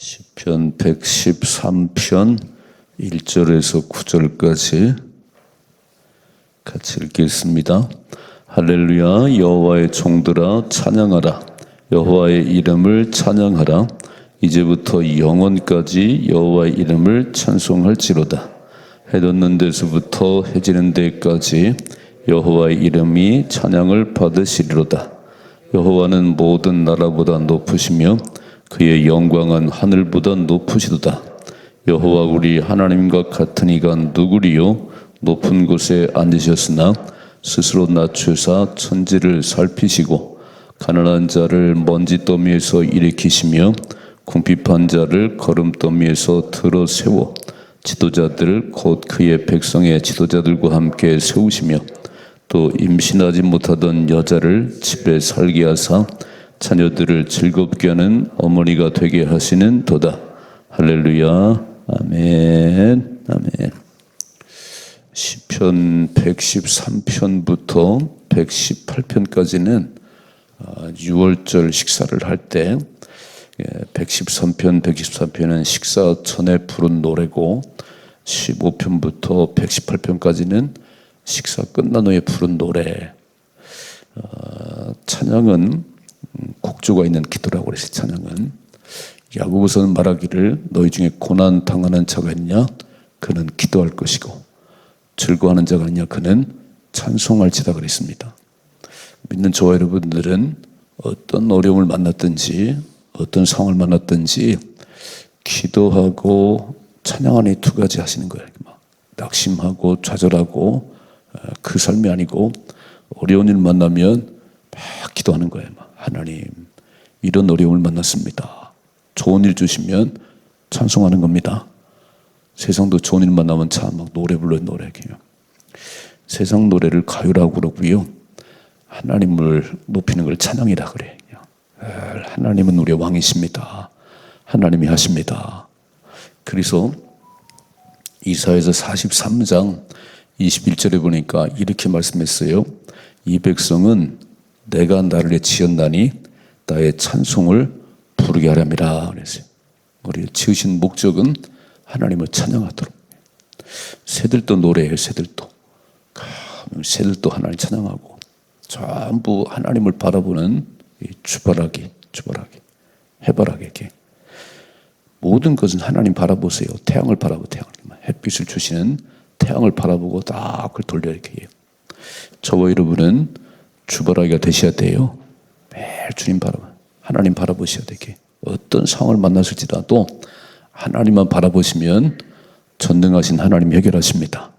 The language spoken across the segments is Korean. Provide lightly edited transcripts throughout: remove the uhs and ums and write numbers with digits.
시편 113편 1절에서 9절까지 같이 읽겠습니다. 할렐루야. 여호와의 종들아 찬양하라. 여호와의 이름을 찬양하라. 이제부터 영원까지 여호와의 이름을 찬송할지로다. 해 돋는 데서부터 해 지는 데까지 여호와의 이름이 찬양을 받으시리로다. 여호와는 모든 나라보다 높으시며 그의 영광은 하늘보다 높으시도다. 여호와 우리 하나님과 같은 이가 누구리요? 높은 곳에 앉으셨으나 스스로 낮추사 천지를 살피시고 가난한 자를 먼지 더미에서 일으키시며 궁핍한 자를 거름더미에서 들어 세워 지도자들 곧 그의 백성의 지도자들과 함께 세우시며 또 임신하지 못하던 여자를 집에 살게 하사 자녀들을 즐겁게 하는 어머니가 되게 하시는 도다. 할렐루야. 아멘. 아멘. 시편 113편부터 118편까지는 6월절 식사를 할 때 113편, 114편은 식사 전에 부른 노래고 15편부터 118편까지는 식사 끝난 후에 부른 노래. 찬양은 곡조가 있는 기도라고 그랬어요. 찬양은 야고보서는 말하기를 너희 중에 고난 당하는 자가 있냐? 그는 기도할 것이고 즐거워하는 자가 있냐? 그는 찬송할지다 그랬습니다. 믿는 저와 여러분들은 어떤 어려움을 만났든지 어떤 상황을 만났든지 기도하고 찬양하는 이 두 가지 하시는 거예요. 낙심하고 좌절하고 그 삶이 아니고 어려운 일 만나면 막 기도하는 거예요. 하나님, 이런 어려움을 만났습니다. 좋은 일 주시면 찬송하는 겁니다. 세상도 좋은 일 만나면 참 막 노래 불러요. 노래. 세상 노래를 가요라고 그러고요. 하나님을 높이는 걸 찬양이라 그래요. 하나님은 우리의 왕이십니다. 하나님이 하십니다. 그래서 이사야서 43장 21절에 보니까 이렇게 말씀했어요. 이 백성은 내가 나를 지었나니 나의 찬송을 부르게 하렴이라 그랬어요. 우리를 지으신 목적은 하나님을 찬양하도록. 새들도 노래해요. 새들도 하나님 찬양하고 전부 하나님을 바라보는 주바라기 해바라기 모든 것은 하나님 바라보세요. 태양을 바라보고 햇빛을 주시는 태양을 바라보고 딱 그걸 돌려 이렇게 해요. 저와 여러분은 주바라기가 되셔야 돼요. 매일 주님 하나님 바라보셔야 되게. 어떤 상황을 만났을지라도 하나님만 바라보시면 전능하신 하나님 해결하십니다.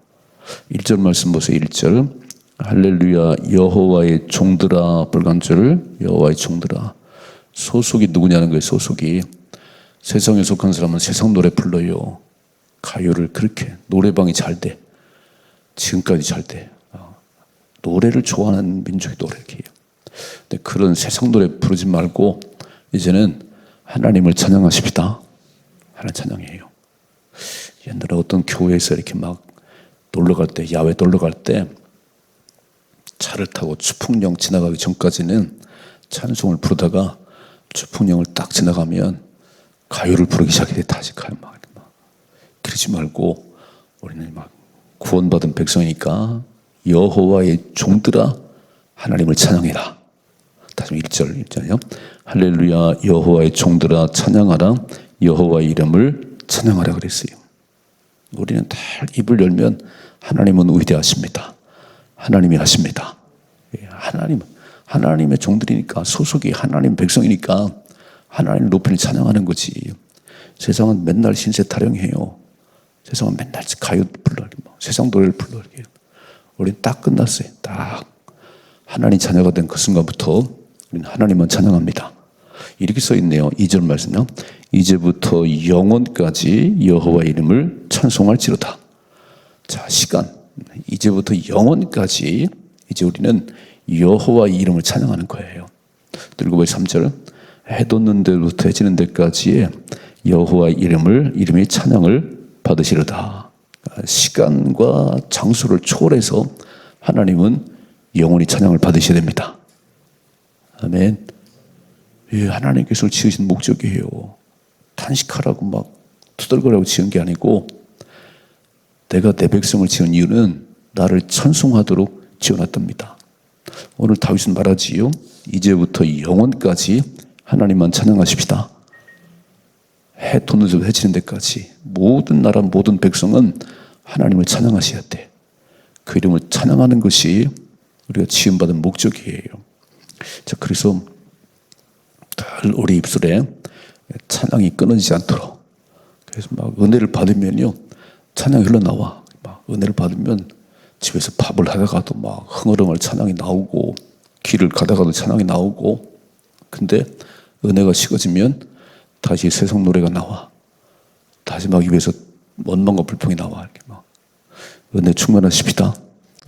1절 말씀 보세요. 1절 할렐루야 여호와의 종들아. 빨간줄 여호와의 종들아. 소속이 누구냐는 거예요. 소속이 세상에 속한 사람은 세상 노래 불러요. 가요를 그렇게 노래방이 잘 돼. 지금까지 잘 돼. 노래를 좋아하는 민족이 노래를 해요. 근데 그런 세상 노래 부르지 말고 이제는 하나님을 찬양하십시다. 하나님 찬양해요. 옛날에 어떤 교회에서 이렇게 막 놀러 갈 때, 야외 놀러 갈 때 차를 타고 추풍령 지나가기 전까지는 찬송을 부르다가 추풍령을 딱 지나가면 가요를 부르기 시작해. 다시 가요. 막. 그러지 말고 우리는 막 구원받은 백성이니까 여호와의 종들아 하나님을 찬양해라. 다시 1절이요. 할렐루야 여호와의 종들아 찬양하라. 여호와의 이름을 찬양하라 그랬어요. 우리는 다 입을 열면 하나님은 위대하십니다. 하나님이 하십니다. 하나님의 종들이니까 소속이 하나님 백성이니까 하나님을 높이는 찬양하는 거지. 세상은 맨날 신세 타령해요. 세상은 맨날 가요 불러. 세상 노래를 불러. 우리는 딱 끝났어요. 딱 하나님 자녀가 된 그 순간부터 우리는 하나님만 찬양합니다. 이렇게 써 있네요. 2절 말씀요. 이제부터 영원까지 여호와 이름을 찬송할지로다. 자, 시간. 이제부터 영원까지 이제 우리는 여호와 이름을 찬양하는 거예요. 들고 보세요. 3절. 해 돋는 데부터 해 지는 데까지의 여호와 이름이 찬양을 받으시리로다. 시간과 장소를 초월해서 하나님은 영원히 찬양을 받으셔야 됩니다. 아멘. 하나님께서 지으신 목적이에요. 탄식하라고 막 투덜거리고 지은 게 아니고 내가 내 백성을 지은 이유는 나를 찬송하도록 지어놨답니다. 오늘 다윗은 말하지요. 이제부터 영원까지 하나님만 찬양하십시다. 해 돋는 해지는 데까지 모든 나라 모든 백성은 하나님을 찬양하셔야 돼. 그 이름을 찬양하는 것이 우리가 지음받은 목적이에요. 자, 그래서 늘 우리 입술에 찬양이 끊어지지 않도록. 그래서 막 은혜를 받으면요, 찬양이 흘러나와. 막 은혜를 받으면 집에서 밥을 하다가도 막 흥얼흥얼 찬양이 나오고, 길을 가다가도 찬양이 나오고. 근데 은혜가 식어지면 다시 세상 노래가 나와. 다시 막 입에서 원망과 불평이 나와. 이렇게 막 은혜 충만하십시다.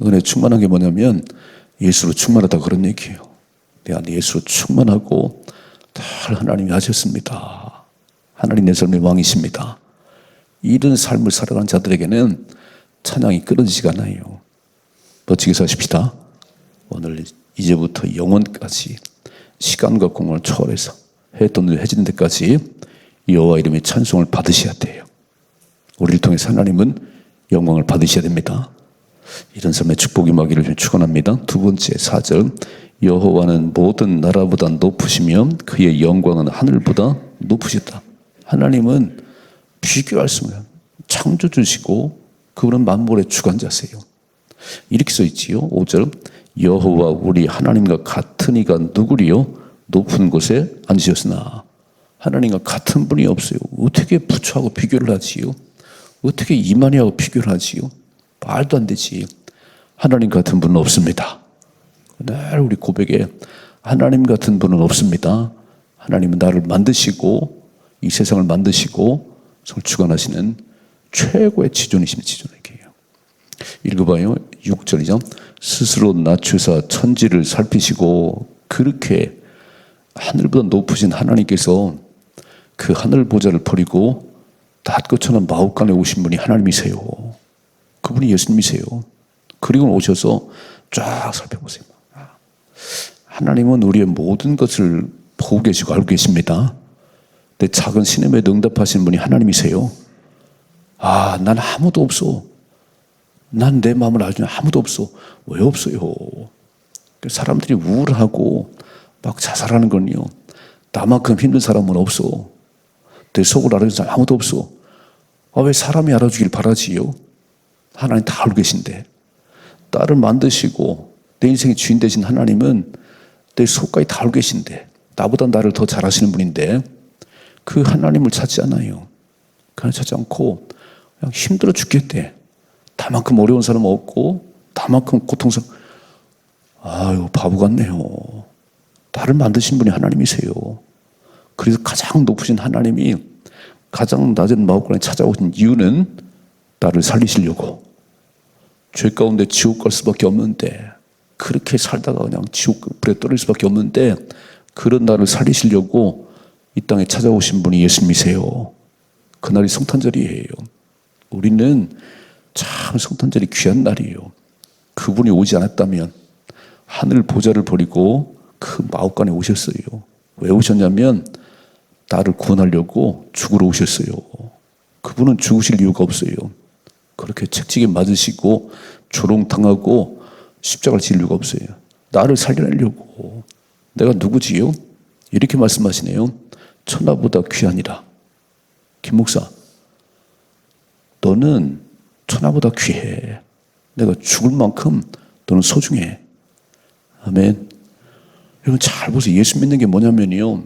은혜 충만한 게 뭐냐면 예수로 충만하다 그런 얘기예요. 내 안에 예수로 충만하고 다 하나님이 하셨습니다. 하나님 내 삶의 왕이십니다. 이런 삶을 살아가는 자들에게는 찬양이 끊어지지가 않아요. 멋지게 사십시다. 오늘 이제부터 영원까지 시간과 공간을 초월해서 해 돋는 해지는 데까지 여호와 이름의 찬송을 받으셔야 돼요. 우리를 통해서 하나님은 영광을 받으셔야 됩니다. 이런 삶의 축복이 임하기를 축원합니다. 두 번째 4절, 여호와는 모든 나라보다 높으시며 그의 영광은 하늘보다 높으시다. 하나님은 비교할 수 없는 창조주시고 그분은 만물의 주관자세요. 이렇게 써 있지요. 5절, 여호와 우리 하나님과 같은 이가 누구리요? 높은 곳에 앉으셨으나. 하나님과 같은 분이 없어요. 어떻게 부처하고 비교를 하지요? 어떻게 이만희하고 비교를 하지요? 말도 안 되지. 하나님 같은 분은 없습니다. 늘 우리 고백에 하나님 같은 분은 없습니다. 하나님은 나를 만드시고 이 세상을 만드시고 성을 주관하시는 최고의 지존이십니다. 지존에게요. 읽어봐요. 6절이죠. 스스로 낮추사 천지를 살피시고 그렇게 하늘보다 높으신 하나님께서 그 하늘 보좌를 버리고 낫것처럼 마옥간에 오신 분이 하나님이세요. 그분이 예수님이세요. 그리고 오셔서 쫙 살펴보세요. 하나님은 우리의 모든 것을 보고 계시고 알고 계십니다. 내 작은 시험에 응답하시는 분이 하나님이세요. 난 아무도 없어. 난 내 마음을 알지는 아무도 없어. 왜 없어요? 사람들이 우울하고 막 자살하는 건요, 나만큼 힘든 사람은 없어. 내 속을 알아주는 사람 아무도 없어. 왜 사람이 알아주길 바라지요? 하나님 다 알고 계신데. 나를 만드시고 내 인생의 주인 되신 하나님은 내 속까지 다 알고 계신데, 나보다 나를 더 잘 아시는 분인데 그 하나님을 찾지 않아요. 그 하나님 찾지 않고 그냥 힘들어 죽겠대. 다만큼 어려운 사람 없고 다만큼 고통스러운, 아유 바보 같네요. 나를 만드신 분이 하나님이세요. 그래서 가장 높으신 하나님이 가장 낮은 마음권에 찾아오신 이유는 나를 살리시려고. 죄 가운데 지옥 갈 수밖에 없는데, 그렇게 살다가 그냥 지옥 불에 떨어질 수밖에 없는데, 그런 나를 살리시려고 이 땅에 찾아오신 분이 예수님이세요. 그날이 성탄절이에요. 우리는 참 성탄절이 귀한 날이에요. 그분이 오지 않았다면 하늘 보좌를 버리고 그 마옥간에 오셨어요. 왜 오셨냐면 나를 구원하려고 죽으러 오셨어요. 그분은 죽으실 이유가 없어요. 그렇게 책찍에 맞으시고 조롱당하고 십자가를 질 이유가 없어요. 나를 살려내려고. 내가 누구지요? 이렇게 말씀하시네요. 천하보다 귀하니라. 김 목사, 너는 천하보다 귀해. 내가 죽을 만큼 너는 소중해. 아멘. 여러분 잘 보세요. 예수 믿는 게 뭐냐면요,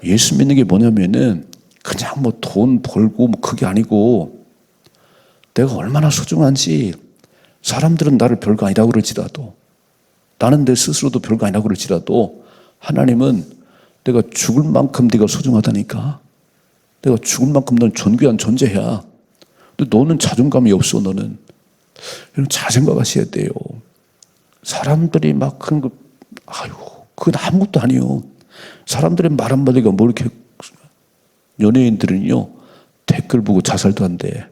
예수 믿는 게 뭐냐면은 그냥 뭐 돈 벌고 뭐 그게 아니고, 내가 얼마나 소중한지, 사람들은 나를 별거 아니라고 그럴지라도, 나는 내 스스로도 별거 아니라고 그럴지라도, 하나님은 내가 죽을 만큼 네가 소중하다니까. 내가 죽을 만큼 넌 존귀한 존재야. 근데 너는 자존감이 없어. 너는. 여러분 잘 생각하셔야 돼요. 사람들이 막 그런 거, 그건 아무것도 아니에요. 사람들의 말 한마디가 뭐 이렇게. 연예인들은요, 댓글 보고 자살도 한대.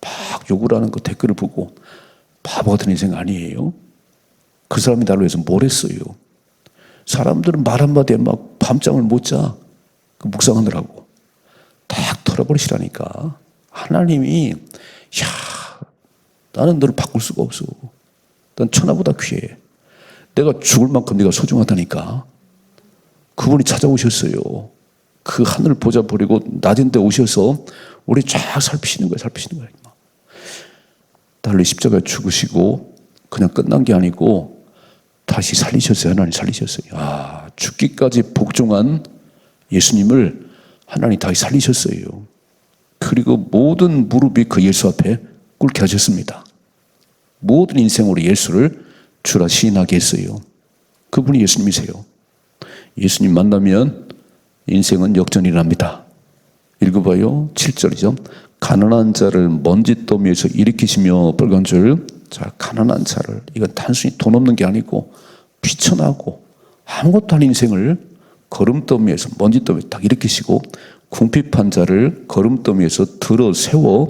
막 욕을 하는 거 댓글을 보고 바보 같은 인생 아니에요? 그 사람이 나를 위해서 뭘 했어요? 사람들은 말 한마디에 막 밤잠을 못 자. 그 묵상하느라고. 딱 털어버리시라니까. 하나님이 나는 너를 바꿀 수가 없어. 넌 천하보다 귀해. 내가 죽을 만큼 네가 소중하다니까. 그분이 찾아오셨어요. 그 하늘 보좌 버리고 낮은 데 오셔서 우리 쫙 살피시는 거예요. 달리 십자가에 죽으시고 그냥 끝난 게 아니고 다시 살리셨어요. 하나님 살리셨어요. 죽기까지 복종한 예수님을 하나님 다시 살리셨어요. 그리고 모든 무릎이 그 예수 앞에 꿇게 하셨습니다. 모든 인생으로 예수를 주라 시인하게 했어요. 그분이 예수님이세요. 예수님 만나면 인생은 역전이랍니다. 읽어봐요. 7절이죠. 가난한 자를 먼지더미에서 일으키시며 빨간 줄. 자, 가난한 자를, 이건 단순히 돈 없는 게 아니고 비천하고 아무것도 아닌 인생을 거름더미에서, 먼지더미에서 딱 일으키시고 궁핍한 자를 거름더미에서 들어 세워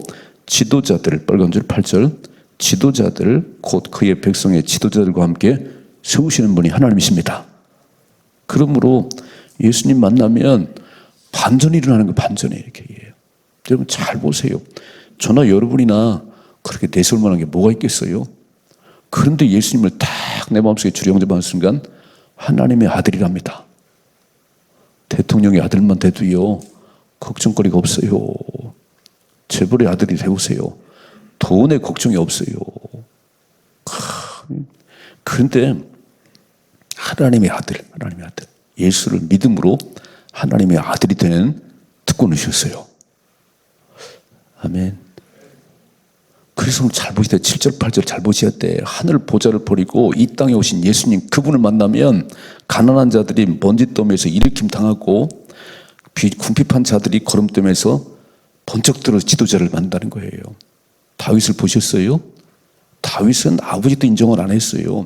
지도자들, 빨간 줄 8절, 지도자들, 곧 그의 백성의 지도자들과 함께 세우시는 분이 하나님이십니다. 그러므로 예수님 만나면 반전이 일어나는 거예요. 반전이 이렇게. 여러분 잘 보세요. 저나 여러분이나 그렇게 내세울 만한 게 뭐가 있겠어요? 그런데 예수님을 딱 내 마음속에 주려 영접하는 순간 하나님의 아들이랍니다. 대통령의 아들만 돼도요 걱정거리가 없어요. 재벌의 아들이 되보세요. 돈에 걱정이 없어요. 그런데 하나님의 아들, 예수를 믿음으로 하나님의 아들이 되는 특권을 주셨어요. 아멘. 그래서 잘 보시다. 7절 8절 잘 보셔야 돼. 하늘 보좌를 버리고 이 땅에 오신 예수님, 그분을 만나면 가난한 자들이 먼지더미에서 일으킴 당하고 궁핍한 자들이 거름더미에서 번쩍 들어 지도자를 만든다는 거예요. 다윗을 보셨어요? 다윗은 아버지도 인정을 안 했어요.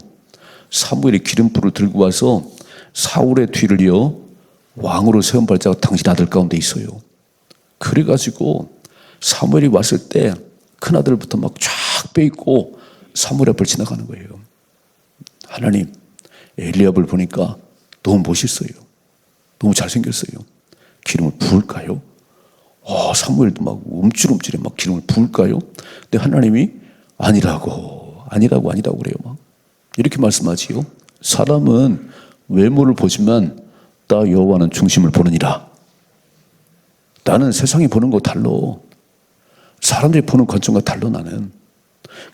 사무엘이 기름불을 들고 와서 사울의 뒤를 이어 왕으로 세운 발자가 당신 아들 가운데 있어요. 그래가지고 사무엘이 왔을 때 큰아들부터 막 쫙 빼입고 사무엘 앞을 지나가는 거예요. 하나님, 엘리압을 보니까 너무 멋있어요. 너무 잘생겼어요. 기름을 부을까요? 사무엘도 막 움찔움찔해. 막 기름을 부을까요? 근데 하나님이 아니라고 그래요. 막 이렇게 말씀하지요. 사람은 외모를 보지만 나 여호와는 중심을 보느니라. 나는 세상이 보는 거 달라. 사람들이 보는 관점과 달라 나는.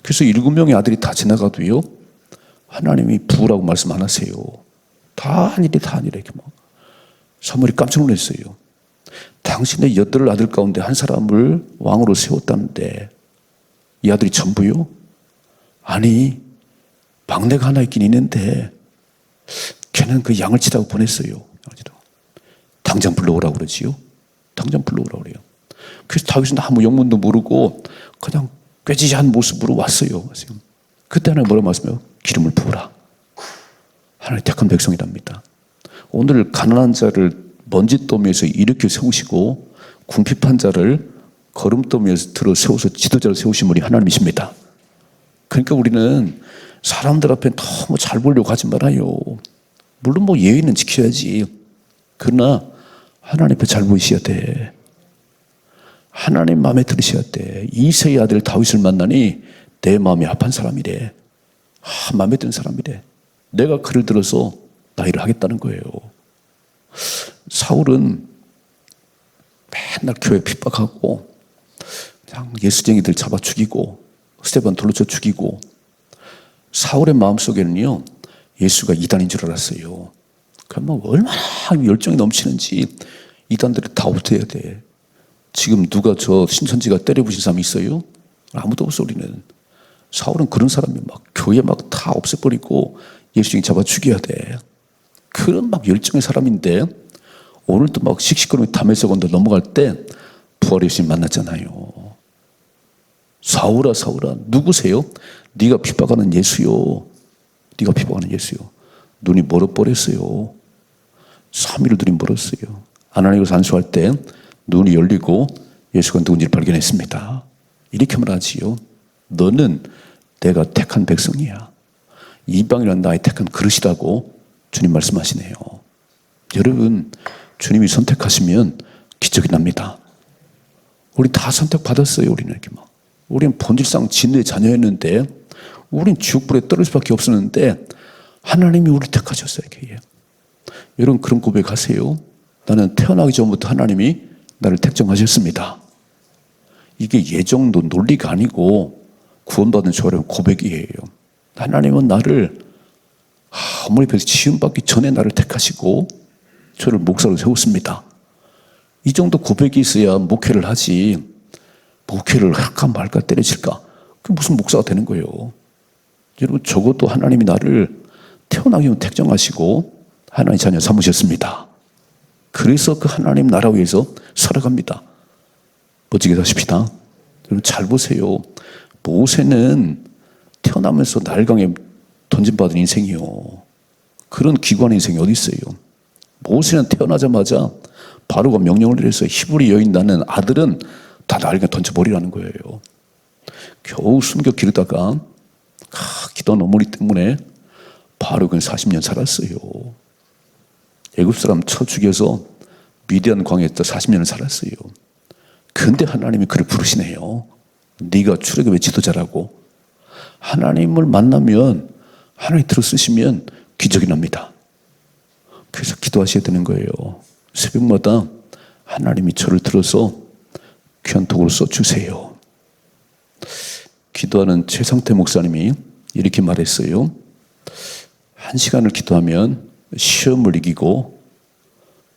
그래서 7명의 아들이 다 지나가도요 하나님이 부으라고 말씀 안 하세요. 다 아니래 이렇게 막. 사무엘이 깜짝 놀랐어요. 당신의 8 아들 가운데 한 사람을 왕으로 세웠다는데 이 아들이 전부요? 아니, 막내가 하나 있긴 있는데 걔는 그 양을 치라고 보냈어요. 당장 불러오라고 그러지요. 당장 불러오라고 그래요. 그래서 다윗은 아무 영문도 모르고 그냥 꾀지지한 모습으로 왔어요. 그때 하나님 뭐라고 말씀해요? 기름을 부으라. 하나님 택한 백성이랍니다. 오늘 가난한 자를 먼지더미에서 일으켜 세우시고 궁핍한 자를 거름더미에서 들어 세워서 지도자를 세우신 분이 하나님이십니다. 그러니까 우리는 사람들 앞에 너무 잘 보려고 하지 말아요. 물론 뭐 예의는 지켜야지. 그러나 하나님 앞에 잘 보이셔야 돼. 하나님 마음에 들으셔야 돼. 이새의 아들 다윗을 만나니 내 마음이 합한 사람이래. 마음에 드는 사람이래. 내가 그를 들어서 나 일을 하겠다는 거예요. 사울은 맨날 교회 핍박하고 그냥 예수쟁이들 잡아 죽이고 스데반 돌로 쳐 죽이고, 사울의 마음속에는요 예수가 이단인 줄 알았어요. 그러면 얼마나 열정이 넘치는지 이단들이 다 없애야 돼. 지금 누가 저 신천지가 때려부신 사람이 있어요? 아무도 없어. 우리는. 사울은 그런 사람이 막 교회 막 다 없애버리고 예수쟁이 잡아 죽여야 돼. 그런 막 열정의 사람인데 오늘도 막 씩씩거리며 담에서 건너 넘어갈 때 부활의 예수님 만났잖아요. 사울아 누구세요? 네가 핍박하는 예수요. 네가 핍박하는 예수요. 눈이 멀어버렸어요. 3일을 눈이 멀었어요. 아나니아서 안수할 때 눈이 열리고 예수가 누군지를 발견했습니다. 이렇게 말하지요. 너는 내가 택한 백성이야. 이방이란 나의 택한 그릇이라고 주님 말씀하시네요. 여러분, 주님이 선택하시면 기적이 납니다. 우리 다 선택받았어요. 우리는 이렇게 막. 우리는 본질상 진노의 자녀였는데, 우린 지옥불에 떨어질 수밖에 없었는데, 하나님이 우리를 택하셨어요. 이렇게. 여러분 그런 고백하세요. 나는 태어나기 전부터 하나님이 나를 택정하셨습니다. 이게 예정도 논리가 아니고 구원받은 저런 고백이에요. 하나님은 나를 어머니 뱃에서 지음받기 전에 나를 택하시고 저를 목사로 세웠습니다. 이 정도 고백이 있어야 목회를 하지. 목회를 할까 말까 때려칠까? 그게 무슨 목사가 되는 거예요. 여러분 적어도 하나님이 나를 태어나기 전에 택정하시고 하나님 자녀 삼으셨습니다. 그래서 그 하나님 나라 위해서 살아갑니다. 멋지게 사십시다. 여러분 잘 보세요. 모세는 태어나면서 날강에 던짐받은 인생이요. 그런 기관 인생이 어디 있어요. 모세는 태어나자마자 바로가 명령을 내려서 히브리 여인 낳는 아들은 다 날강에 던져버리라는 거예요. 겨우 숨겨 기르다가 기도한 어머니 때문에 바로는 40년 살았어요. 애굽 사람 쳐 죽여서 미디안 광야에서 40년을 살았어요. 근데 하나님이 그를 부르시네요. 네가 출애굽의 지도자라고. 하나님을 만나면 하나님 들어쓰시면 기적이 납니다. 그래서 기도하셔야 되는 거예요. 새벽마다 하나님이 저를 들어서 귀한 독으로 써주세요. 기도하는 최상태 목사님이 이렇게 말했어요. 1시간을 기도하면 시험을 이기고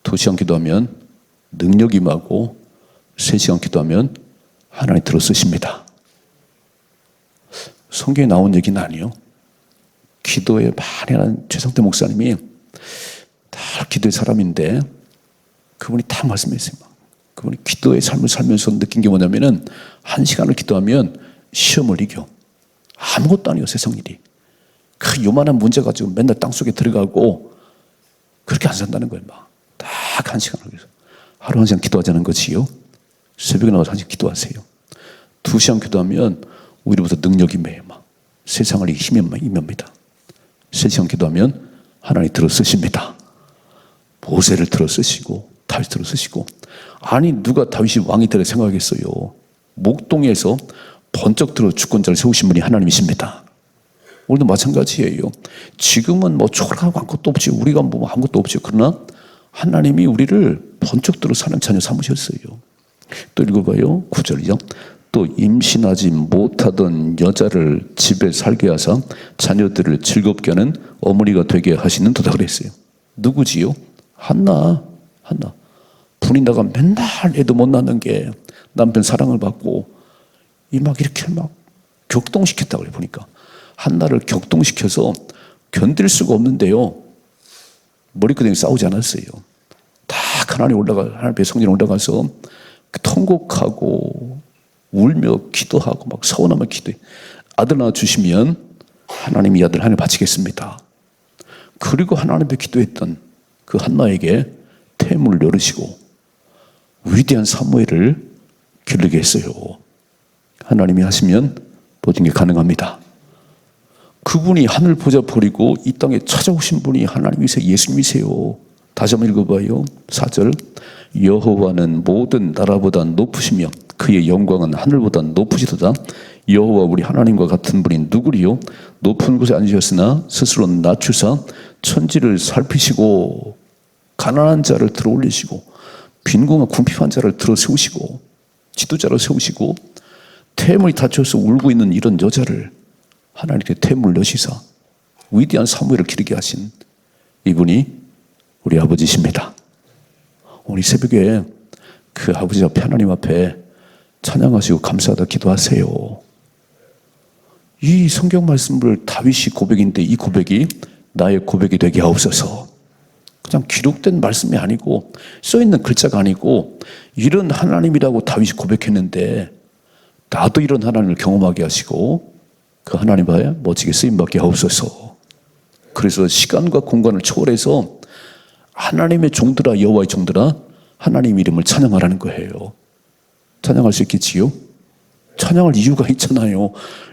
2시간 기도하면 능력이 임하고 3시간 기도하면 하나님 들어쓰십니다. 성경에 나온 얘기는 아니에요. 기도에 많이 하는 최상태 목사님이 다 기도의 사람인데 그분이 다 말씀했어요. 그분이 기도의 삶을 살면서 느낀 게 뭐냐면은 1시간을 기도하면 시험을 이겨. 아무것도 아니에요, 세상 일이. 그 요만한 문제 가지고 맨날 땅속에 들어가고 그렇게 안 산다는 거예요. 막 딱 1시간을 위해서 하루 1시간 기도하자는 거지요. 새벽에 나와서 1시간 기도하세요. 2시간 기도하면 오히려부터 능력이 매요. 막 세상을 힘이 임합니다. 3시간 기도하면 하나님 들어쓰십니다. 모세를 들어쓰시고 다윗 들어쓰시고. 아니 누가 다윗이 왕이 되려 생각하겠어요. 목동에서 번쩍 들어 주권자를 세우신 분이 하나님이십니다. 우리도 마찬가지예요. 지금은 뭐 초라하고 아무것도 없지. 우리가 뭐 아무것도 없지. 그러나 하나님이 우리를 번쩍 들어 사는 자녀 삼으셨어요. 또 읽어봐요. 9절이죠. 또 임신하지 못하던 여자를 집에 살게 하사 자녀들을 즐겁게 하는 어머니가 되게 하시는 도다 그랬어요. 누구지요? 한나. 분인다가 맨날 애도 못 낳는 게 남편 사랑을 받고 막 이렇게 막 격동시켰다고 그래 보니까. 한나를 격동시켜서 견딜 수가 없는데요. 머리끄댕이 싸우지 않았어요. 다 하나님 앞에 성전에 올라가서 통곡하고 울며 기도하고 막 서원하며 기도해. 아들 낳아 주시면 하나님이 이 아들 하나님 바치겠습니다. 그리고 하나님 앞에 기도했던 그 한나에게 태문을 열으시고 위대한 사무엘을 기르게 했어요. 하나님이 하시면 모든 게 가능합니다. 그분이 하늘 보좌 버리고 이 땅에 찾아오신 분이 하나님이세요. 예수님이세요. 다시 한번 읽어봐요. 4절. 여호와는 모든 나라보다 높으시며 그의 영광은 하늘보다 높으시도다. 여호와 우리 하나님과 같은 분이 누구리요? 높은 곳에 앉으셨으나 스스로 낮추사 천지를 살피시고 가난한 자를 들어 올리시고 빈궁한 궁핍한 자를 들어 세우시고 지도자를 세우시고 태물이 닫혀서 울고 있는 이런 여자를 하나님께 태물을 여시사 위대한 사무엘을 기르게 하신 이분이 우리 아버지십니다. 오늘 새벽에 그 아버지 앞에 하나님 앞에 찬양하시고 감사하다 기도하세요. 이 성경 말씀을 다윗이 고백인데 이 고백이 나의 고백이 되게 하옵소서. 그냥 기록된 말씀이 아니고 써있는 글자가 아니고 이런 하나님이라고 다윗이 고백했는데 나도 이런 하나님을 경험하게 하시고 그 하나님 앞에 멋지게 쓰임받게 하옵소서. 그래서 시간과 공간을 초월해서 하나님의 종들아 여호와의 종들아 하나님 이름을 찬양하라는 거예요. 찬양할 수 있겠지요? 찬양할 이유가 있잖아요.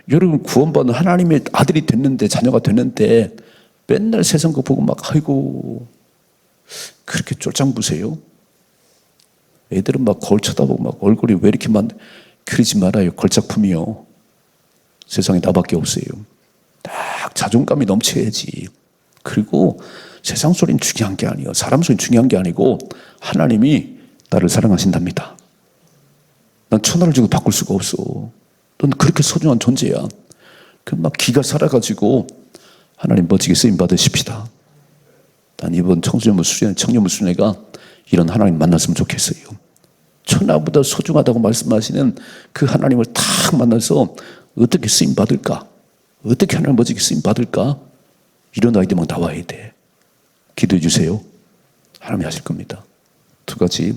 여러분 구원받은 하나님의 아들이 됐는데 자녀가 됐는데 맨날 세상 거 보고 막 아이고 그렇게 쫄짱 부세요? 애들은 막 거울 쳐다보고 막 얼굴이 왜 이렇게만. 그러지 말아요. 걸작품이요. 세상에 나밖에 없어요. 딱 자존감이 넘쳐야지. 그리고 세상 소리는 중요한 게 아니에요. 사람 소리는 중요한 게 아니고 하나님이 나를 사랑하신답니다. 난 천하를 주고 바꿀 수가 없어. 넌 그렇게 소중한 존재야. 그럼 막 기가 살아가지고 하나님 멋지게 쓰임 받으십시다. 난 이번 청소년부 수련회, 청년부 수련회가 이런 하나님 만났으면 좋겠어요. 천하보다 소중하다고 말씀하시는 그 하나님을 탁 만나서 어떻게 쓰임 받을까? 어떻게 하나님 멋지게 쓰임 받을까? 이런 아이디어만 나와야 돼. 기도해 주세요. 하나님이 하실 겁니다. 두 가지.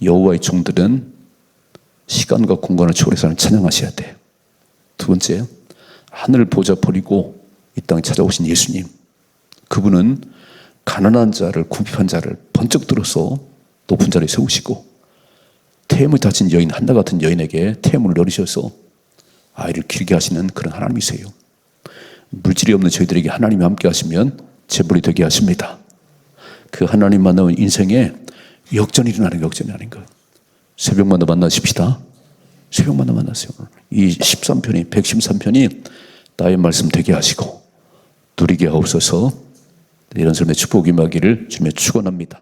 여호와의 종들은 시간과 공간을 초월해서 하나님 찬양하셔야 돼. 두 번째, 하늘 보좌 버리고 이 땅에 찾아오신 예수님. 그분은 가난한 자를, 궁핍한 자를 번쩍 들어서 높은 자리에 세우시고 태음을 다친 여인, 한나 같은 여인에게 태음을 내리셔서 아이를 기르게 하시는 그런 하나님이세요. 물질이 없는 저희들에게 하나님이 함께 하시면 재물이 되게 하십니다. 그 하나님 만나면 인생에 역전이 일어나는 게 역전이 아닌 거예요. 새벽마다 만나십시다. 새벽마다 만나세요. 이 13편이 113편이 나의 말씀 되게 하시고 누리게 하옵소서. 이런 삶의 축복이 임하기를 주며 축원합니다.